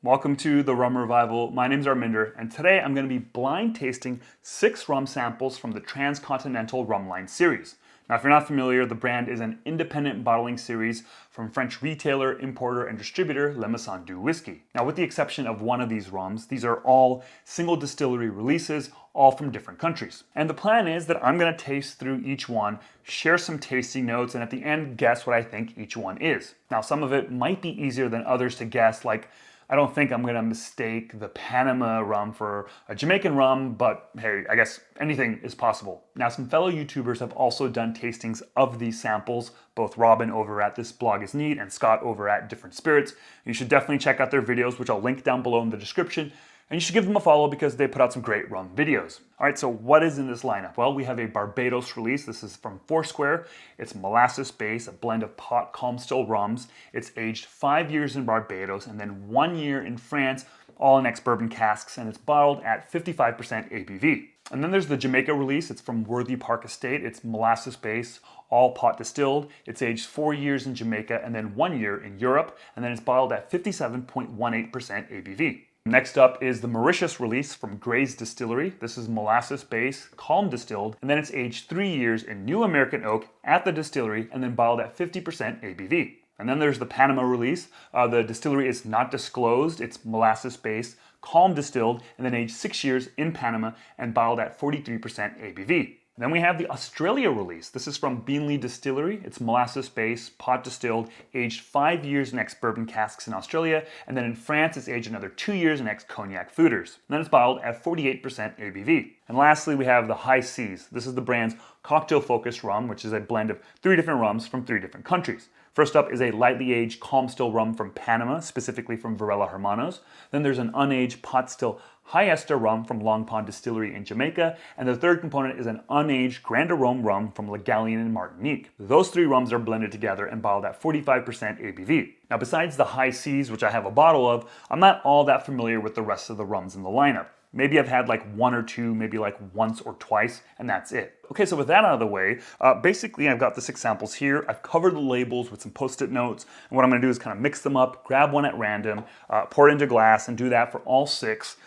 Welcome to the Rum Revival. My name's Arminder, and today I'm going to be blind tasting 6 rum samples from the Transcontinental Rum Line series. Now, if you're not familiar, the brand is an independent bottling series from French retailer, importer, and distributor Maison Whisky. Now, with the exception of one of these rums, these are all single distillery releases, all from different countries. And the plan is that I'm going to taste through each one, share some tasting notes, and at the end, guess what I think each one is. Now, some of it might be easier than others to guess, like I don't think I'm gonna mistake the Panama rum for a Jamaican rum, but hey, I guess anything is possible. Now, some fellow YouTubers have also done tastings of these samples, both Robin over at This Blog Is Neat and Scott over at Different Spirits. You should definitely check out their videos, which I'll link down below in the description. And you should give them a follow because they put out some great rum videos. All right, so what is in this lineup? Well, we have a Barbados release. This is from Foursquare. It's molasses base, a blend of pot calm still rums. It's aged 5 years in Barbados and then 1 year in France, all in ex-bourbon casks, and it's bottled at 55% ABV. And then there's the Jamaica release. It's from Worthy Park Estate. It's molasses base, all pot distilled. It's aged 4 years in Jamaica and then 1 year in Europe, and then it's bottled at 57.18% ABV. Next up is the Mauritius release from Gray's Distillery. This is molasses base, calm distilled, and then it's aged 3 years in New American Oak at the distillery and then bottled at 50% ABV. And then there's the Panama release. The distillery is not disclosed. It's molasses base, calm distilled, and then aged 6 years in Panama and bottled at 43% ABV. Then we have the Australia release. This is from Beanley Distillery. It's molasses base, pot distilled, aged 5 years in ex-bourbon casks in Australia, and then in France it's aged another 2 years in ex-cognac foeders. And then it's bottled at 48% ABV. And lastly, we have the High Seas. This is the brand's cocktail-focused rum, which is a blend of 3 different rums from 3 different countries. First up is a lightly aged calm still rum from Panama, specifically from Varela Hermanos. Then there's an unaged pot still high ester rum from Long Pond Distillery in Jamaica. And the third component is an unaged Grand Arome rum from Le Gallion in Martinique. Those 3 rums are blended together and bottled at 45% ABV. Now, besides the High Seas, which I have a bottle of, I'm not all that familiar with the rest of the rums in the lineup. Maybe I've had like 1 or 2, maybe like once or twice, and that's it. Okay, so with that out of the way, basically I've got the 6 samples here. I've covered the labels with some Post-it notes, and what I'm gonna do is kind of mix them up, grab one at random, pour it into glass, and do that for all 6.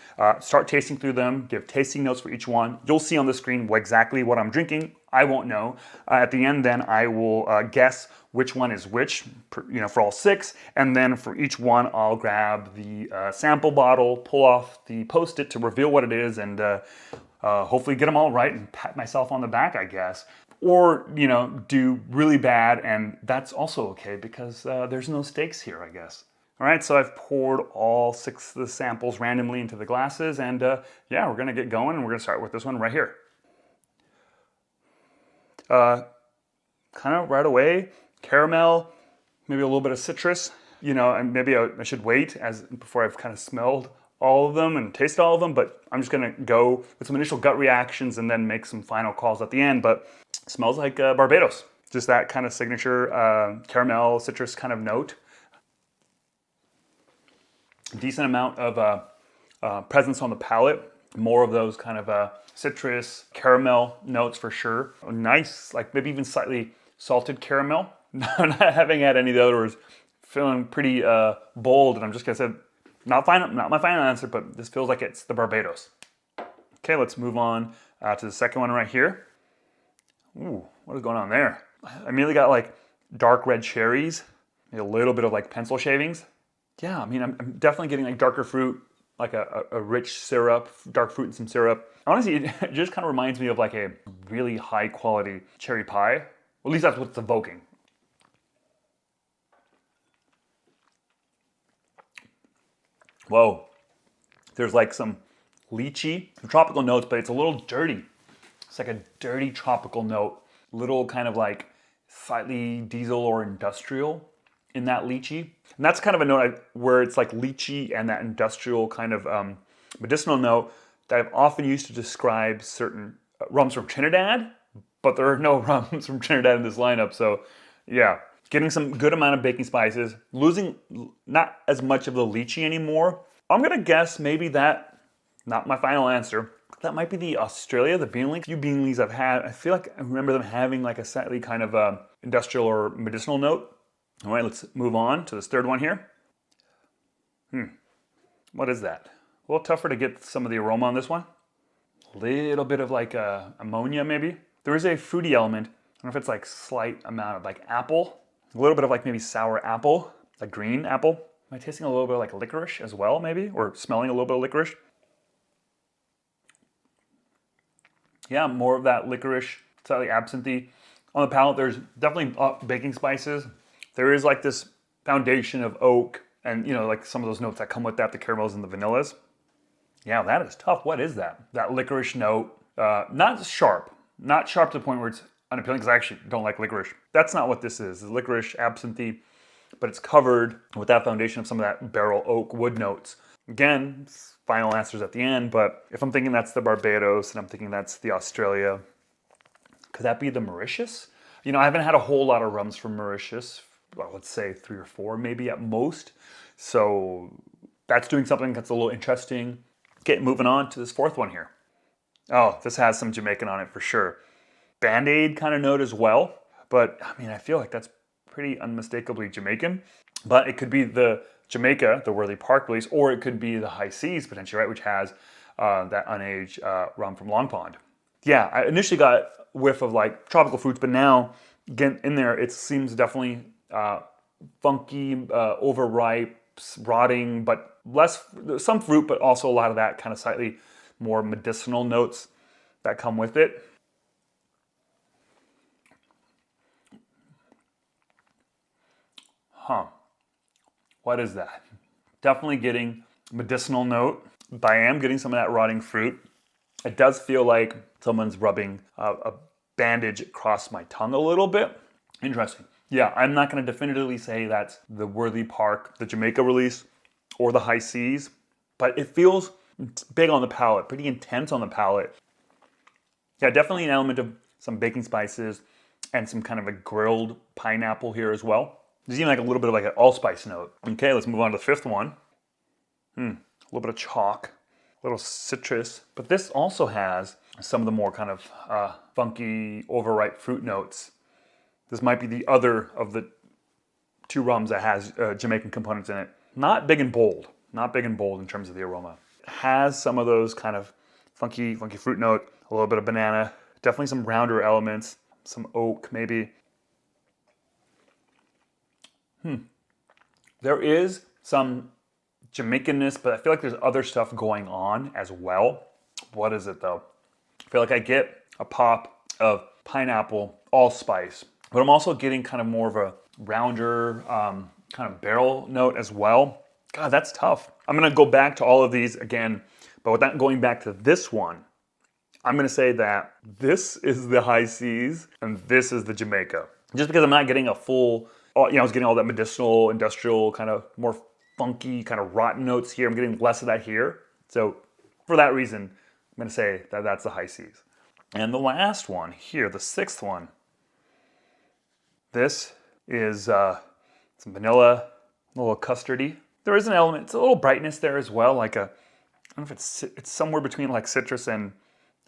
Start tasting through them, give tasting notes for each one. You'll see on the screen exactly what I'm drinking. I won't know. At the end then I will guess which one is which, for all 6, and then for each one I'll grab the sample bottle, pull off the Post-it to reveal what it is, and hopefully get them all right and pat myself on the back, I guess. Or, do really bad, and that's also okay because there's no stakes here, I guess. All right, so I've poured all 6 of the samples randomly into the glasses, and yeah, we're gonna get going, and we're gonna start with this one right here. Kind of right away, caramel, maybe a little bit of citrus, and maybe I should wait before I've kind of smelled all of them and tasted all of them, but I'm just gonna go with some initial gut reactions and then make some final calls at the end. But it smells like Barbados, just that kind of signature caramel, citrus kind of note. Decent amount of presence on the palate, more of those kind of citrus, caramel notes for sure. Nice, like maybe even slightly salted caramel. Not having had any of the others, feeling pretty bold, and I'm just gonna say, not my final answer, but this feels like it's the Barbados. Okay, let's move on to the second one right here. Ooh, what is going on there? I immediately got like dark red cherries, a little bit of like pencil shavings. Yeah, I mean, I'm definitely getting like darker fruit, like a rich syrup, dark fruit and some syrup. Honestly, it just kind of reminds me of like a really high quality cherry pie. Well, at least that's what it's evoking. Whoa, there's like some lychee, some tropical notes, but it's a little dirty. It's like a dirty tropical note, little kind of like slightly diesel or industrial in that lychee. And that's kind of a note where it's like lychee and that industrial kind of medicinal note that I've often used to describe certain rums from Trinidad, but there are no rums from Trinidad in this lineup. So yeah, getting some good amount of baking spices, losing not as much of the lychee anymore. I'm gonna guess maybe that, not my final answer, that might be the Australia, the Beanley. A few Beanleys I've had, I feel like I remember them having like a slightly kind of industrial or medicinal note. All right, let's move on to this third one here. What is that? A little tougher to get some of the aroma on this one. A little bit of like ammonia maybe. There is a fruity element. I don't know if it's like slight amount of like apple. A little bit of like maybe sour apple, like green apple. Am I tasting a little bit of like licorice as well maybe? Or smelling a little bit of licorice? Yeah, more of that licorice, slightly absinthe. On the palate, there's definitely baking spices. There is like this foundation of oak and, you know, like some of those notes that come with that, the caramels and the vanillas. Yeah, that is tough. What is that? That licorice note, not sharp to the point where it's unappealing, because I actually don't like licorice. That's not what this is. It's licorice, absinthe, but it's covered with that foundation of some of that barrel oak wood notes. Again, final answers at the end, but if I'm thinking that's the Barbados and I'm thinking that's the Australia, could that be the Mauritius? You know, I haven't had a whole lot of rums from Mauritius. Well, let's say 3 or 4 maybe at most. So that's doing something that's a little interesting. Okay, moving on to this fourth one here. Oh, this has some Jamaican on it for sure. Band-Aid kind of note as well. But I mean, I feel like that's pretty unmistakably Jamaican. But it could be the Jamaica, the Worthy Park release, or it could be the High Seas potentially, right? Which has that unaged rum from Long Pond. Yeah, I initially got a whiff of like tropical fruits, but now getting in there, it seems definitely funky, overripe, rotting, but less, some fruit, but also a lot of that kind of slightly more medicinal notes that come with it. Huh. What is that? Definitely getting medicinal note, but I am getting some of that rotting fruit. It does feel like someone's rubbing a bandage across my tongue a little bit. Interesting. Yeah, I'm not going to definitively say that's the Worthy Park, the Jamaica release, or the High Seas, but it feels big on the palate, pretty intense on the palate. Yeah, definitely an element of some baking spices and some kind of a grilled pineapple here as well. There's even like a little bit of like an allspice note. Okay, let's move on to the fifth one. A little bit of chalk, a little citrus, but this also has some of the more kind of funky, overripe fruit notes. This might be the other of the 2 rums that has Jamaican components in it. Not big and bold, not big and bold in terms of the aroma. It has some of those kind of funky fruit note, a little bit of banana, definitely some rounder elements, some oak maybe. There is some Jamaicanness, but I feel like there's other stuff going on as well. What is it though? I feel like I get a pop of pineapple, allspice, but I'm also getting kind of more of a rounder kind of barrel note as well. God, that's tough. I'm gonna go back to all of these again, but without going back to this one, I'm gonna say that this is the High Seas and this is the Jamaica. Just because I'm not getting a full, you know, I was getting all that medicinal, industrial, kind of more funky, kind of rotten notes here. I'm getting less of that here. So for that reason, I'm gonna say that that's the High Seas. And the last one here, the 6th one, this is some vanilla, a little custardy. There is an element, it's a little brightness there as well, like a, I don't know if it's somewhere between like citrus and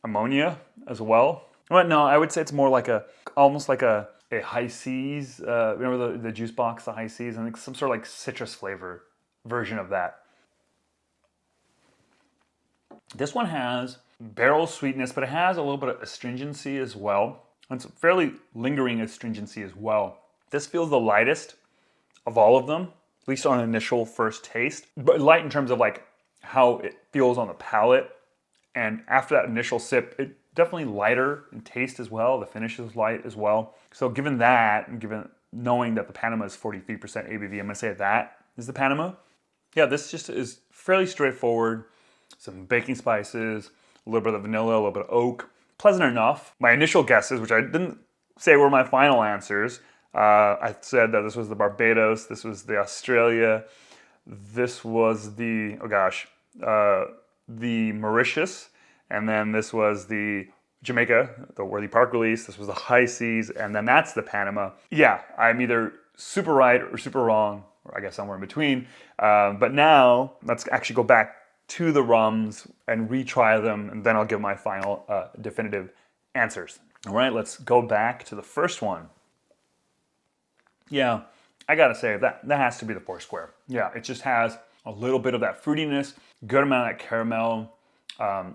ammonia as well. But no, I would say it's more like almost like a High Seas, remember the juice box, the High Seas, and some sort of like citrus flavor version of that. This one has barrel sweetness, but it has a little bit of astringency as well. It's fairly lingering astringency as well. This feels the lightest of all of them, at least on initial first taste, but light in terms of like how it feels on the palate. And after that initial sip, it definitely lighter in taste as well. The finish is light as well. So given that, and given knowing that the Panama is 43% ABV, I'm gonna say that is the Panama. Yeah, this just is fairly straightforward. Some baking spices, a little bit of vanilla, a little bit of oak. Pleasant enough. My initial guesses, which I didn't say were my final answers, I said that this was the Barbados, this was the Australia, this was the, the Mauritius, and then this was the Jamaica, the Worthy Park release, this was the High Seas, and then that's the Panama. Yeah, I'm either super right or super wrong, or I guess somewhere in between. But now, let's actually go back to the rums and retry them, and then I'll give my final definitive answers. All right, let's go back to the first one. Yeah, I gotta say that has to be the Foursquare. Yeah, it just has a little bit of that fruitiness, good amount of that caramel,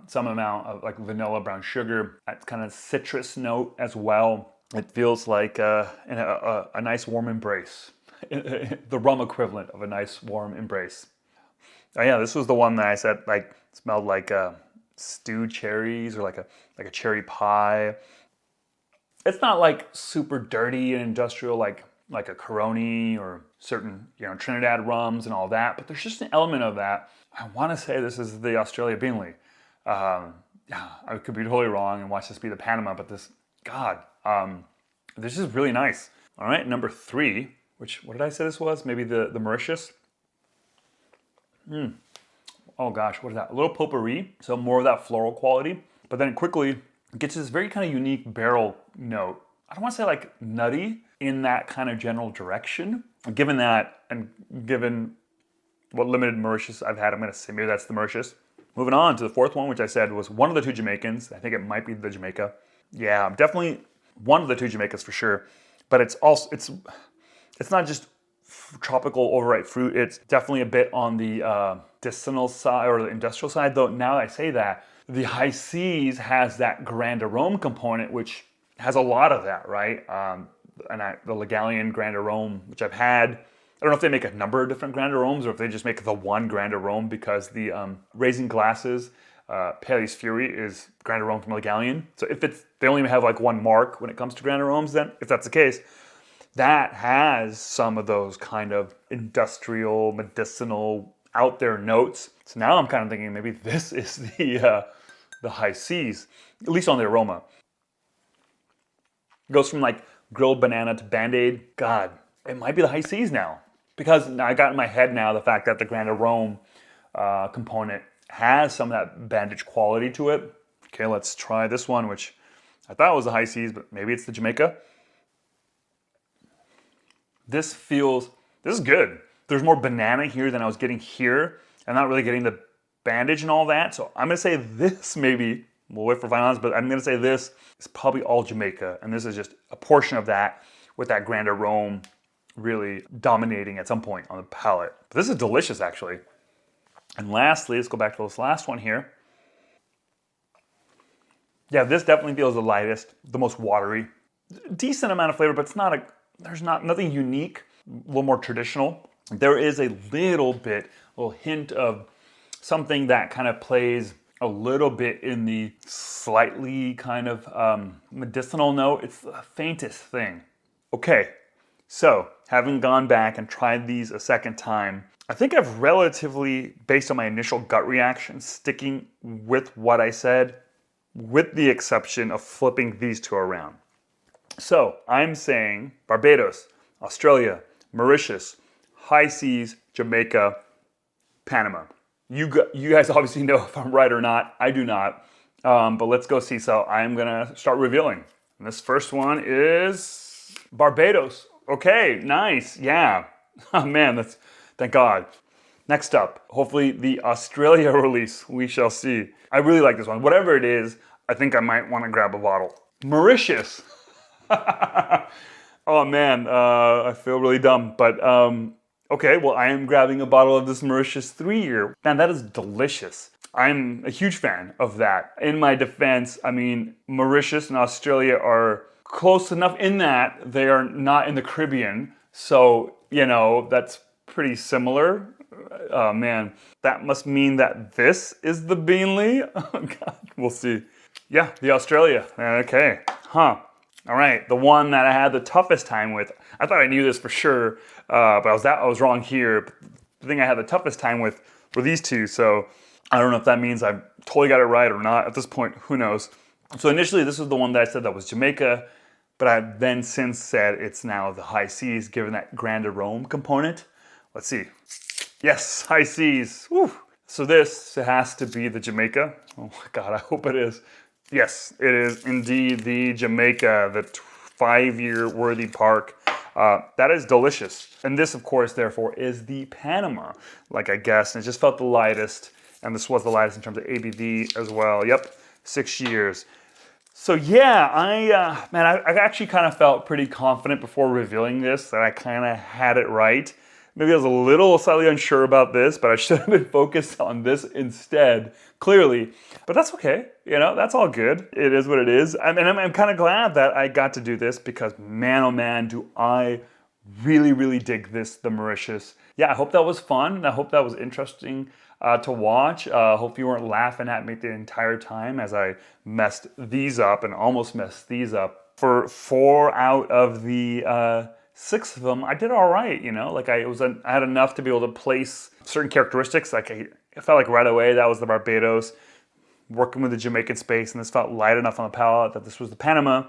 some amount of like vanilla brown sugar, that kind of citrus note as well. It feels like a nice warm embrace, the rum equivalent of a nice warm embrace. Oh yeah, this was the one that I said like smelled like stewed cherries or like a cherry pie. It's not like super dirty and industrial like a Coroni or certain Trinidad rums and all that, but there's just an element of that. I want to say this is the Australia Beanley. Yeah, I could be totally wrong and watch this be the Panama, but this is really nice. All right, number 3, what did I say this was? Maybe the Mauritius. Oh gosh, what is that? A little potpourri, so more of that floral quality, but then it quickly gets this very kind of unique barrel note. I don't want to say like nutty in that kind of general direction. Given that, and given what limited Mauritius I've had, I'm going to say maybe that's the Mauritius. Moving on to the 4th one, which I said was one of the 2 Jamaicans. I think it might be the Jamaica. Yeah, definitely one of the 2 Jamaicas for sure. But it's not just tropical overripe fruit. It's definitely a bit on the medicinal side or the industrial side. Though now I say that, the High Seas has that Grand Arome component, which has a lot of that, right? The Legalian Grand Arome, which I've had. I don't know if they make a number of different Grand Aromes or if they just make the one Grand Arome, because the Raising Glasses Paley's Fury is Grand Arome from Legalian. So if they only have like one mark when it comes to Grand Aromes, then if that's the case, that has some of those kind of industrial, medicinal, out there notes. So now I'm kind of thinking maybe this is the High Seas, at least on the aroma. It goes from like grilled banana to Band-Aid. God, it might be the High Seas now. Because I got in my head now the fact that the Grand Arome component has some of that bandage quality to it. Okay, let's try this one, which I thought was the High Seas, but maybe it's the Jamaica. This is good. There's more banana here than I was getting here. I'm not really getting the bandage and all that. So I'm gonna say this maybe, we'll wait for finals, but I'm gonna say this is probably all Jamaica. And this is just a portion of that with that Grand Arome really dominating at some point on the palate. But this is delicious actually. And lastly, let's go back to this last one here. Yeah, this definitely feels the lightest, the most watery. Decent amount of flavor, but there's nothing unique, a little more traditional. There is a little hint of something that kind of plays a little bit in the slightly kind of medicinal note. It's the faintest thing. Okay, so having gone back and tried these a second time, I think I've relatively, based on my initial gut reaction, sticking with what I said, with the exception of flipping these 2 around. So I'm saying Barbados, Australia, Mauritius, High Seas, Jamaica, Panama. You guys obviously know if I'm right or not. I do not. But let's go see. So I'm going to start revealing. And this first one is Barbados. Okay, nice. Yeah. Oh man, thank God. Next up, hopefully the Australia release. We shall see. I really like this one. Whatever it is, I think I might want to grab a bottle. Mauritius. Oh man, I feel really dumb, but okay, well I am grabbing a bottle of this Mauritius 3-year. Man, that is delicious. I'm a huge fan of that. In my defense, I mean, Mauritius and Australia are close enough in that they are not in the Caribbean, so, that's pretty similar. Oh man, that must mean that this is the Beanley? Oh God, we'll see. Yeah, the Australia, okay, huh. All right, the one that I had the toughest time with. I thought I knew this for sure, but I was wrong here. The thing I had the toughest time with were these 2, so I don't know if that means I totally got it right or not. At this point, who knows? So initially, this was the one that I said that was Jamaica, but I've then since said it's now the High Seas, given that Grand Arome component. Let's see. Yes, High Seas. Woo. So this has to be the Jamaica. Oh my God, I hope it is. Yes, it is indeed the Jamaica, the 5-year Worthy Park. That is delicious. And this, of course, therefore, is the Panama, like I guessed. And it just felt the lightest. And this was the lightest in terms of ABV as well. Yep, 6 years. So yeah, I actually kind of felt pretty confident before revealing this that I kind of had it right. Maybe I was a little slightly unsure about this, but I should have been focused on this instead, clearly. But that's okay, you know, that's all good. It is what it is. I'm kind of glad that I got to do this because man, oh man, do I really, really dig this, the Mauritius. Yeah, I hope that was fun. I hope that was interesting to watch. Hope you weren't laughing at me the entire time as I messed these up and almost messed these up. For 4 out of the 6 of them, I did all right, you know, like I had enough to be able to place certain characteristics. Like I felt like right away that was the Barbados, working with the Jamaican space, and this felt light enough on the palate that this was the Panama.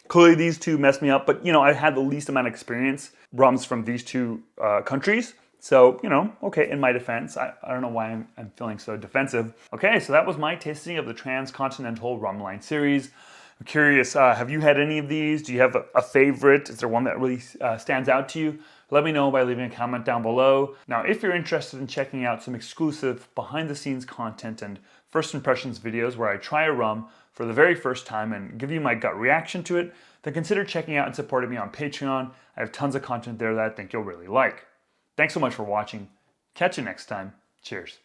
Clearly these two messed me up, but you know, I had the least amount of experience rums from these two countries. So, you know, okay, in my defense, I don't know why I'm feeling so defensive. Okay, so that was my tasting of the Transcontinental Rum Line series. I'm curious, have you had any of these? Do you have a favorite? Is there one that really stands out to you? Let me know by leaving a comment down below. Now, if you're interested in checking out some exclusive behind the scenes content and first impressions videos where I try a rum for the very first time and give you my gut reaction to it, then consider checking out and supporting me on Patreon. I have tons of content there that I think you'll really like. Thanks so much for watching. Catch you next time. Cheers.